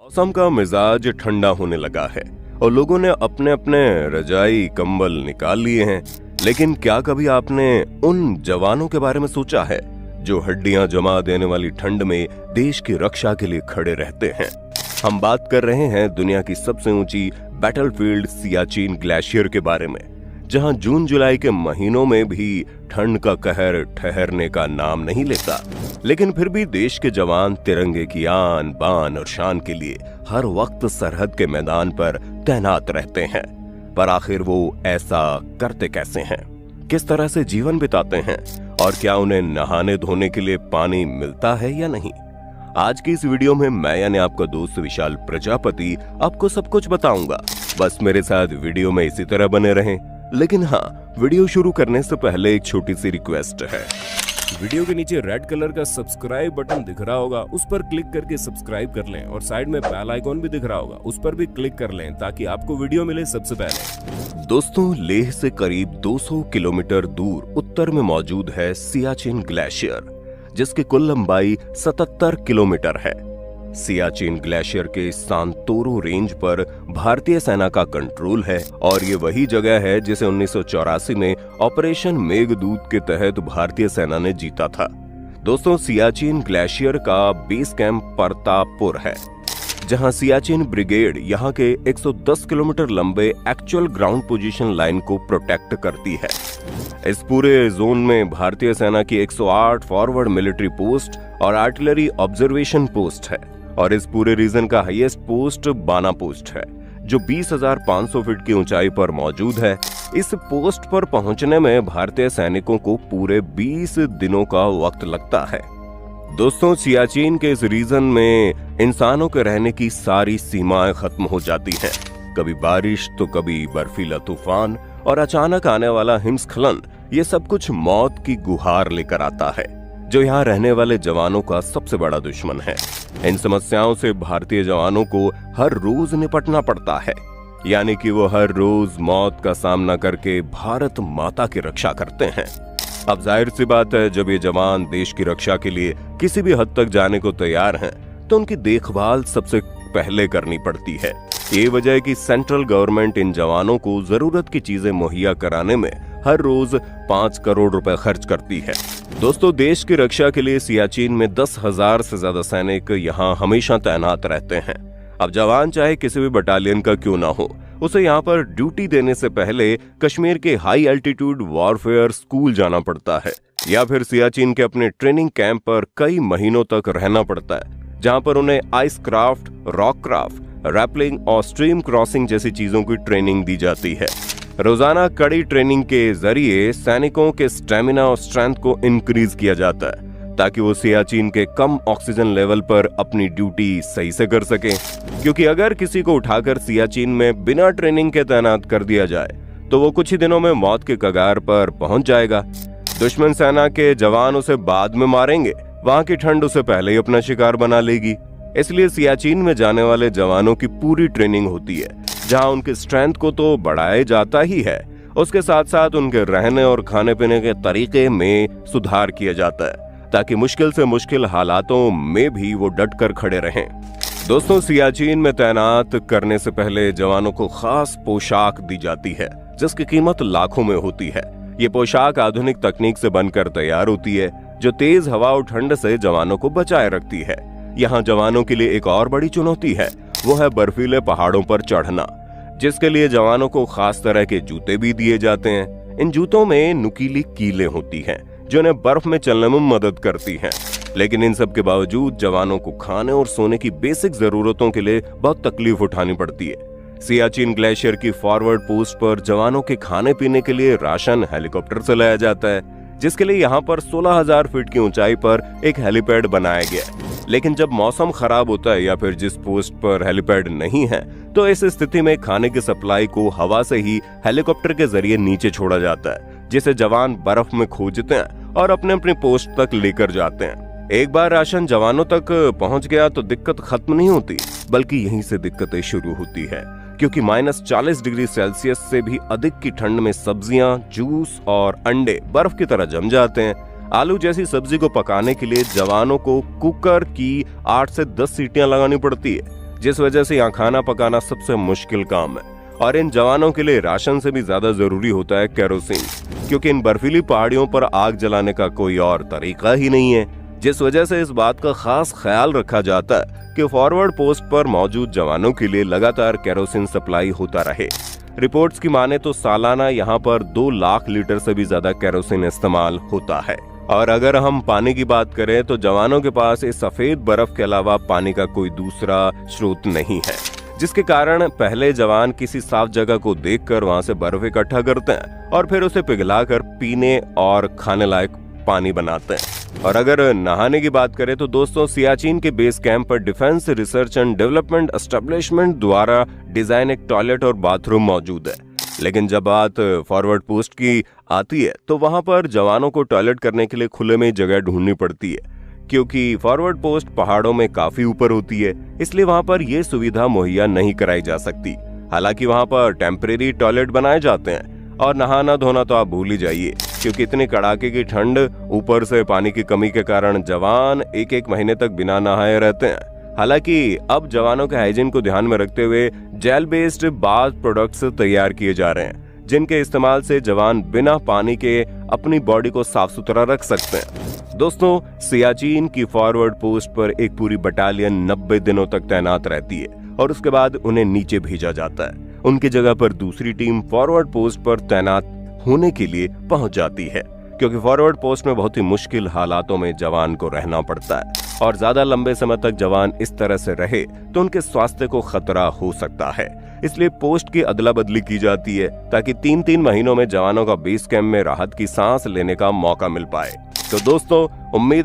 मौसम का मिजाज ठंडा होने लगा है और लोगों ने अपने अपने रजाई कंबल निकाल लिए हैं। लेकिन क्या कभी आपने उन जवानों के बारे में सोचा है जो हड्डियां जमा देने वाली ठंड में देश की रक्षा के लिए खड़े रहते हैं? हम बात कर रहे हैं दुनिया की सबसे ऊंची बैटलफील्ड सियाचिन ग्लेशियर के बारे में, जहां जून जुलाई के महीनों में भी ठंड का कहर ठहरने का नाम नहीं लेता। लेकिन फिर भी देश के जवान तिरंगे की आन बान और शान के लिए हर वक्त सरहद के मैदान पर तैनात रहते हैं। पर आखिर वो ऐसा करते कैसे हैं? किस तरह से जीवन बिताते हैं? और क्या उन्हें नहाने धोने के लिए पानी मिलता है या नहीं? आज की इस वीडियो में मैं यानी आपका दोस्त विशाल प्रजापति आपको सब कुछ बताऊंगा। बस मेरे साथ वीडियो में इसी तरह बने रहें। लेकिन हाँ, वीडियो शुरू करने से पहले एक छोटी सी रिक्वेस्ट है। वीडियो के नीचे रेड कलर का सब्सक्राइब बटन दिख रहा होगा, उस पर क्लिक करके सब्सक्राइब कर लें और साइड में बेल आइकॉन भी दिख रहा होगा, उस पर भी क्लिक कर लें ताकि आपको वीडियो मिले सबसे पहले। दोस्तों, लेह से करीब 200 किलोमीटर दूर उत्तर में मौजूद है सियाचिन ग्लेशियर, जिसकी कुल लंबाई 77 किलोमीटर है। सियाचिन ग्लेशियर के सांतोरो रेंज पर भारतीय सेना का कंट्रोल है और ये वही जगह है जिसे 1984 में ऑपरेशन मेघदूत के तहत भारतीय सेना ने जीता था। दोस्तों, सियाचिन ग्लेशियर का बेस कैंप परतापुर है, जहां सियाचिन ब्रिगेड यहां के 110 किलोमीटर लंबे एक्चुअल ग्राउंड पोजीशन लाइन को प्रोटेक्ट करती है। इस पूरे जोन में भारतीय सेना की 108 फॉरवर्ड मिलिट्री पोस्ट और आर्टिलरी ऑब्जर्वेशन पोस्ट है और इस पूरे रीजन का हाईएस्ट पोस्ट बाना पोस्ट है, जो 20,500 फीट की ऊंचाई पर मौजूद है। इस पोस्ट पर पहुंचने में भारतीय सैनिकों को पूरे 20 दिनों का वक्त लगता है। दोस्तों, सियाचिन के इस रीजन में इंसानों के रहने की सारी सीमाएं खत्म हो जाती हैं। कभी बारिश तो कभी बर्फीला तूफान और अचानक आने वाला हिमस्खलन, ये सब कुछ मौत की गुहार लेकर आता है, जो यहाँ रहने वाले जवानों का सबसे बड़ा दुश्मन है। इन समस्याओं से भारतीय जवानों को हर रोज निपटना पड़ता है, यानी कि वो हर रोज मौत का सामना करके भारत माता की रक्षा करते हैं। अब जाहिर सी बात है, जब ये जवान देश की रक्षा के लिए किसी भी हद तक जाने को तैयार हैं, तो उनकी देखभाल सबसे पहले करनी पड़ती है। ये वजह है कि सेंट्रल गवर्नमेंट इन जवानों को जरूरत की चीजें मुहैया कराने में हर रोज 5 करोड़ रुपए खर्च करती है। दोस्तों, देश की रक्षा के लिए सियाचिन में 10,000 से ज्यादा सैनिक यहाँ हमेशा तैनात रहते हैं। अब जवान चाहे किसी भी बटालियन का क्यों ना हो, उसे यहाँ पर ड्यूटी देने से पहले कश्मीर के हाई एल्टीट्यूड वॉरफेयर स्कूल जाना पड़ता है या फिर सियाचिन के अपने ट्रेनिंग कैंप पर कई महीनों तक रहना पड़ता है, जहाँ पर उन्हें ice craft, rock craft, rappelling और स्ट्रीम क्रॉसिंग जैसी चीजों की ट्रेनिंग दी जाती है। रोजाना कड़ी ट्रेनिंग के जरिए सैनिकों के स्टेमिना और स्ट्रेंथ को इंक्रीज किया जाता है, ताकि वो सियाचिन के कम ऑक्सीजन लेवल पर अपनी ड्यूटी सही से कर सकें। क्योंकि अगर किसी को उठाकर सियाचिन में बिना ट्रेनिंग के तैनात कर दिया जाए, तो वो कुछ ही दिनों में मौत के कगार पर पहुंच जाएगा। दुश्मन सेना के जवान उसे बाद में मारेंगे, वहां की ठंड उसे पहले ही अपना शिकार बना लेगी। इसलिए सियाचिन में जाने वाले जवानों की पूरी ट्रेनिंग होती है, जहां उनके स्ट्रेंथ को तो बढ़ाया जाता ही है, उसके साथ साथ उनके रहने और खाने पीने के तरीके में सुधार किया जाता है, ताकि मुश्किल से मुश्किल हालातों में भी वो डट कर खड़े रहें। दोस्तों, सियाचिन में तैनात करने से पहले जवानों को खास पोशाक दी जाती है, जिसकी कीमत लाखों में होती है। ये पोशाक आधुनिक तकनीक से बनकर तैयार होती है, जो तेज हवा और ठंड से जवानों को बचाए रखती है। यहाँ जवानों के लिए एक और बड़ी चुनौती है, वो है बर्फीले पहाड़ों पर चढ़ना, जिसके लिए जवानों को खास तरह के जूते भी दिए जाते हैं। इन जूतों में नुकीली कीलें होती हैं, जो उन्हें बर्फ में चलने में मदद करती हैं। लेकिन इन सब के बावजूद जवानों को खाने और सोने की बेसिक जरूरतों के लिए बहुत तकलीफ उठानी पड़ती है। सियाचिन ग्लेशियर की फॉरवर्ड पोस्ट पर जवानों के खाने पीने के लिए राशन हेलीकॉप्टर से लाया जाता है, जिसके लिए यहाँ पर 16,000 फीट की ऊंचाई पर एक हेलीपैड बनाया गया है। लेकिन जब मौसम खराब होता है या फिर जिस पोस्ट पर हेलीपैड नहीं है, तो इस स्थिति में खाने की सप्लाई को हवा से ही हेलीकॉप्टर के जरिए नीचे छोड़ा जाता है, जिसे जवान बर्फ में खोजते हैं और अपने अपने पोस्ट तक लेकर जाते हैं। एक बार राशन जवानों तक पहुंच गया तो दिक्कत खत्म नहीं होती, बल्कि यहीं से दिक्कतें शुरू होती है, क्योंकि -40 डिग्री सेल्सियस से भी अधिक की ठंड में सब्जियां, जूस और अंडे बर्फ की तरह जम जाते हैं। आलू जैसी सब्जी को पकाने के लिए जवानों को कुकर की 8 से 10 सीटियां लगानी पड़ती है, जिस वजह से यहाँ खाना पकाना सबसे मुश्किल काम है। और इन जवानों के लिए राशन से भी ज्यादा जरूरी होता है केरोसिन, क्योंकि इन बर्फीली पहाड़ियों पर आग जलाने का कोई और तरीका ही नहीं है। जिस वजह से इस बात का खास ख्याल रखा जाता है कि फॉरवर्ड पोस्ट पर मौजूद जवानों के लिए लगातार केरोसिन सप्लाई होता रहे। रिपोर्ट्स की माने तो सालाना यहाँ पर 2 लाख लीटर से भी ज्यादा केरोसिन इस्तेमाल होता है। और अगर हम पानी की बात करें तो जवानों के पास इस सफेद बर्फ के अलावा पानी का कोई दूसरा स्रोत नहीं है, जिसके कारण पहले जवान किसी साफ जगह को देखकर वहां से बर्फ इकट्ठा करते हैं और फिर उसे पिघलाकर पीने और खाने लायक पानी बनाते हैं। और अगर नहाने की बात करें तो दोस्तों, सियाचिन के बेस कैंप पर defence research and development establishment द्वारा डिजाइन एक टॉयलेट और बाथरूम मौजूद है। लेकिन जब बात फॉरवर्ड पोस्ट की आती है तो वहां पर जवानों को टॉयलेट करने के लिए खुले में जगह ढूंढनी पड़ती है, क्योंकि फॉरवर्ड पोस्ट पहाड़ों में काफी ऊपर होती है, इसलिए वहां पर यह सुविधा मुहैया नहीं कराई जा सकती। हालांकि वहां पर टेम्परेरी टॉयलेट बनाए जाते हैं और नहाना धोना तो आप भूल ही जाइए, क्योंकि इतनी कड़ाके की ठंड, ऊपर से पानी की कमी के कारण जवान 1-1 महीने तक बिना नहाए रहते हैं। हालांकि अब जवानों के हाइजीन को ध्यान में रखते हुए जेल बेस्ड बाथ प्रोडक्ट्स तैयार किए जा रहे हैं, जिनके इस्तेमाल से जवान बिना पानी के अपनी बॉडी को साफ सुथरा रख सकते हैं। दोस्तों, सियाचिन की फॉरवर्ड पोस्ट पर एक पूरी बटालियन 90 दिनों तक तैनात रहती है और उसके बाद उन्हें नीचे भेजा जाता है। उनकी जगह पर दूसरी टीम फॉरवर्ड पोस्ट पर तैनात होने के लिए पहुंच जाती है, क्योंकि फॉरवर्ड पोस्ट में बहुत ही मुश्किल हालातों में जवान को रहना पड़ता है और ज्यादा लंबे समय तक जवान इस तरह से रहे तो उनके स्वास्थ्य को खतरा हो सकता है। इसलिए पोस्ट की अदला बदली की जाती है ताकि 3-3 महीनों में जवानों का बेस कैंप में राहत की सांस लेने का मौका मिल पाए। तो दोस्तों, उम्मीद